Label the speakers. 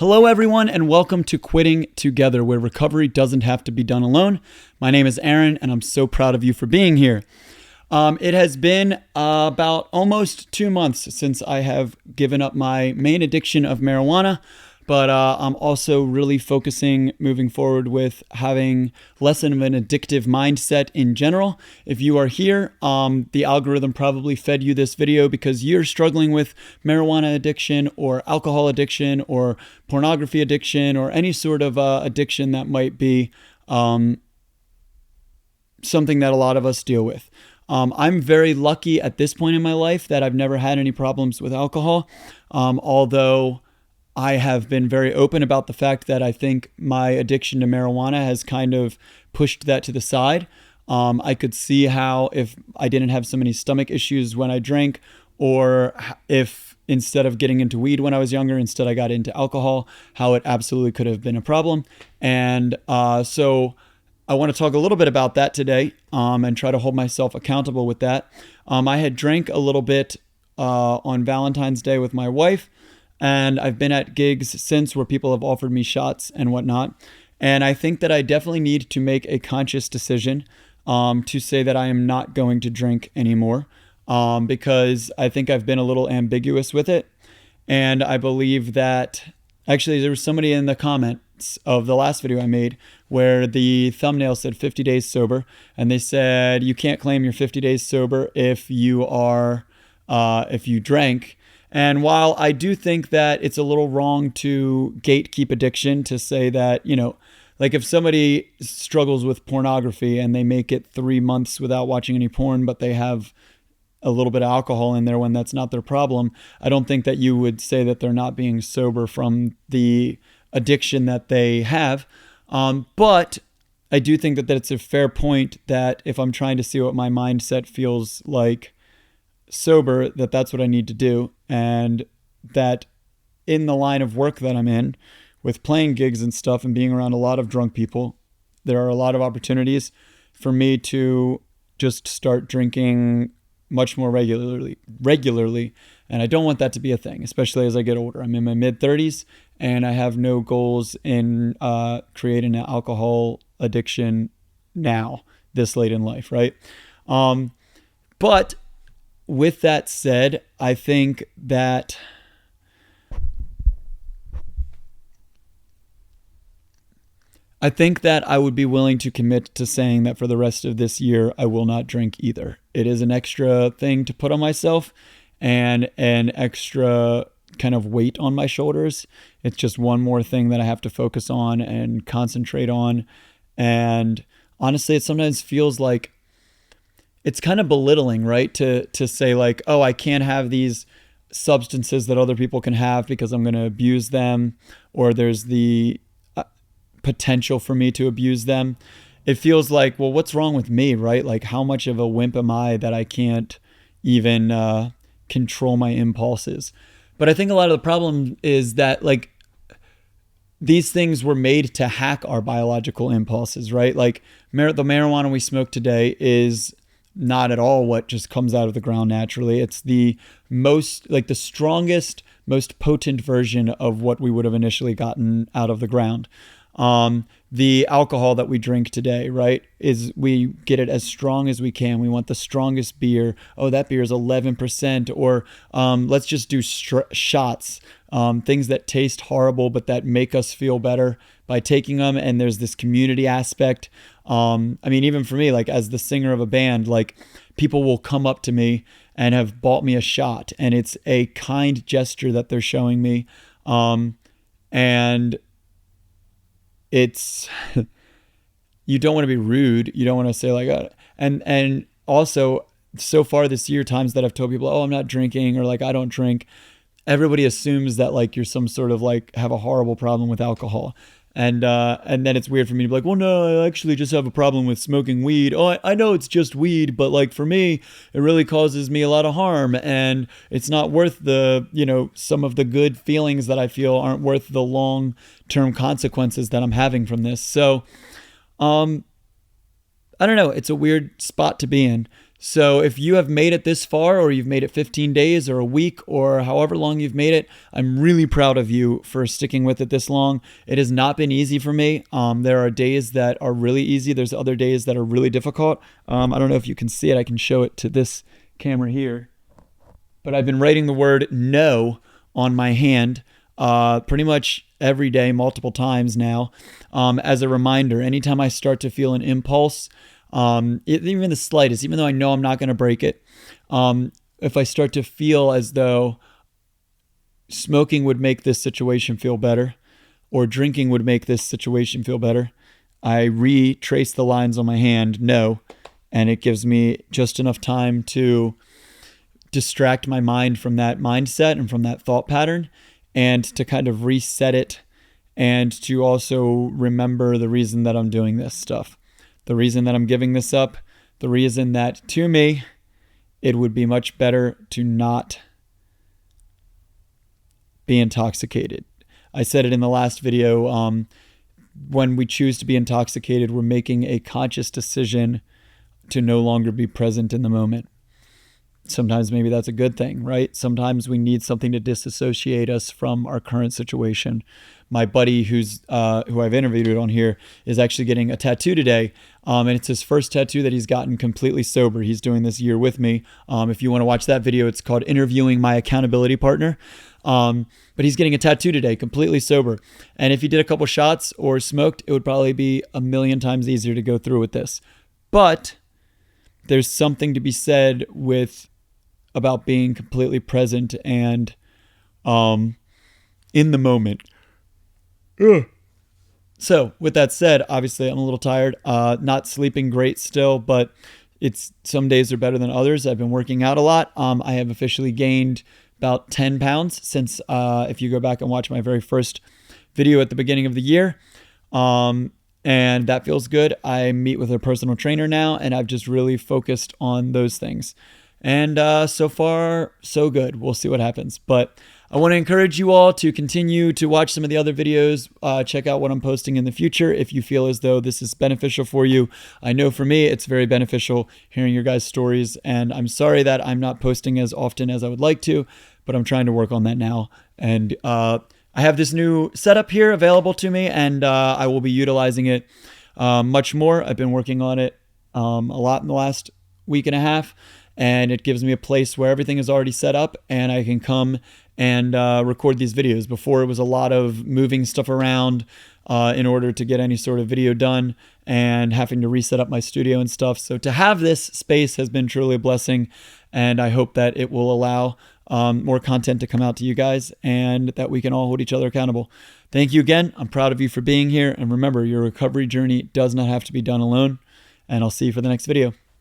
Speaker 1: Hello, everyone, and welcome to Quitting Together, where recovery doesn't have to be done alone. My name is Aaron, and I'm so proud of you for being here. It has been about almost 2 months since I have given up my main addiction of marijuana, but I'm also really focusing moving forward with having less of an addictive mindset in general. If you are here, the algorithm probably fed you this video because you're struggling with marijuana addiction or alcohol addiction or pornography addiction or any sort of addiction that might be something that a lot of us deal with. I'm very lucky at this point in my life that I've never had any problems with alcohol, although I have been very open about the fact that I think my addiction to marijuana has kind of pushed that to the side. I could see how if I didn't have so many stomach issues when I drank, or if instead of getting into weed when I was younger, instead I got into alcohol, how it absolutely could have been a problem. And so I want to talk a little bit about that today and try to hold myself accountable with that. I had drank a little bit on Valentine's Day with my wife, and I've been at gigs since where people have offered me shots and whatnot. And I think that I definitely need to make a conscious decision to say that I am not going to drink anymore because I think I've been a little ambiguous with it. And I believe that actually there was somebody in the comments of the last video I made where the thumbnail said 50 days sober. And they said, you can't claim you're 50 days sober if you drank. And while I do think that it's a little wrong to gatekeep addiction, to say that, like if somebody struggles with pornography and they make it 3 months without watching any porn, but they have a little bit of alcohol in there when that's not their problem, I don't think that you would say that they're not being sober from the addiction that they have. But I do think that it's a fair point that if I'm trying to see what my mindset feels like sober, that's what I need to do. And that in the line of work that I'm in with playing gigs and stuff and being around a lot of drunk people, there are a lot of opportunities for me to just start drinking much more regularly. And I don't want that to be a thing, especially as I get older. I'm in my mid-30s and I have no goals in creating an alcohol addiction now, this late in life, right? But with that said, I think that I would be willing to commit to saying that for the rest of this year, I will not drink either. It is an extra thing to put on myself and an extra kind of weight on my shoulders. It's just one more thing that I have to focus on and concentrate on. And honestly, it sometimes feels like it's kind of belittling, right? To say like, oh, I can't have these substances that other people can have because I'm going to abuse them, or there's the potential for me to abuse them. It feels like, well, what's wrong with me, right? Like, how much of a wimp am I that I can't even control my impulses? But I think a lot of the problem is that like these things were made to hack our biological impulses, right? Like the marijuana we smoke today is not at all what just comes out of the ground naturally. It's the the strongest, most potent version of what we would have initially gotten out of the ground. The alcohol that we drink today, right, is we get it as strong as we can. We want the strongest beer. Oh, that beer is 11%. Or let's just do shots, things that taste horrible but that make us feel better by taking them. And there's this community aspect. I mean, even for me, like as the singer of a band, like people will come up to me and have bought me a shot, and it's a kind gesture that they're showing me. And it's, you don't want to be rude. You don't want to say like, and also so far this year, times that I've told people, oh, I'm not drinking, or like, I don't drink, everybody assumes that like you're some sort of like have a horrible problem with alcohol. And then it's weird for me to be like, well, no, I actually just have a problem with smoking weed. Oh, I know it's just weed, but like for me, it really causes me a lot of harm, and it's not worth the, some of the good feelings that I feel aren't worth the long-term consequences that I'm having from this. So, I don't know. It's a weird spot to be in. So if you have made it this far, or you've made it 15 days or a week or however long you've made it, I'm really proud of you for sticking with it this long. It has not been easy for me. There are days that are really easy. There's other days that are really difficult. I don't know if you can see it. I can show it to this camera here. But I've been writing the word no on my hand pretty much every day, multiple times now, as a reminder. Anytime I start to feel an impulse, even the slightest, even though I know I'm not going to break it, if I start to feel as though smoking would make this situation feel better, or drinking would make this situation feel better, I retrace the lines on my hand, no, and it gives me just enough time to distract my mind from that mindset and from that thought pattern, and to kind of reset it, and to also remember the reason that I'm doing this stuff, the reason that I'm giving this up, the reason that, to me, it would be much better to not be intoxicated. I said it in the last video. When we choose to be intoxicated, we're making a conscious decision to no longer be present in the moment. Sometimes maybe that's a good thing, right? Sometimes we need something to disassociate us from our current situation. My buddy who I've interviewed on here is actually getting a tattoo today, and it's his first tattoo that he's gotten completely sober. He's doing this year with me. If you want to watch that video, it's called Interviewing My Accountability Partner. But he's getting a tattoo today, completely sober. And if he did a couple shots or smoked, it would probably be a million times easier to go through with this. But there's something to be said about being completely present and in the moment. Ugh. So with that said, obviously I'm a little tired, not sleeping great still, but some days are better than others. I've been working out a lot. I have officially gained about 10 pounds since, if you go back and watch my very first video at the beginning of the year, and that feels good. I meet with a personal trainer now, and I've just really focused on those things. And so far, so good. We'll see what happens. But I want to encourage you all to continue to watch some of the other videos. Check out what I'm posting in the future if you feel as though this is beneficial for you. I know for me, it's very beneficial hearing your guys' stories. And I'm sorry that I'm not posting as often as I would like to, but I'm trying to work on that now. And I have this new setup here available to me, and I will be utilizing it much more. I've been working on it a lot in the last week and a half. And it gives me a place where everything is already set up, and I can come and record these videos. Before, it was a lot of moving stuff around in order to get any sort of video done, and having to reset up my studio and stuff. So to have this space has been truly a blessing, and I hope that it will allow more content to come out to you guys, and that we can all hold each other accountable. Thank you again. I'm proud of you for being here. And remember, your recovery journey does not have to be done alone. And I'll see you for the next video.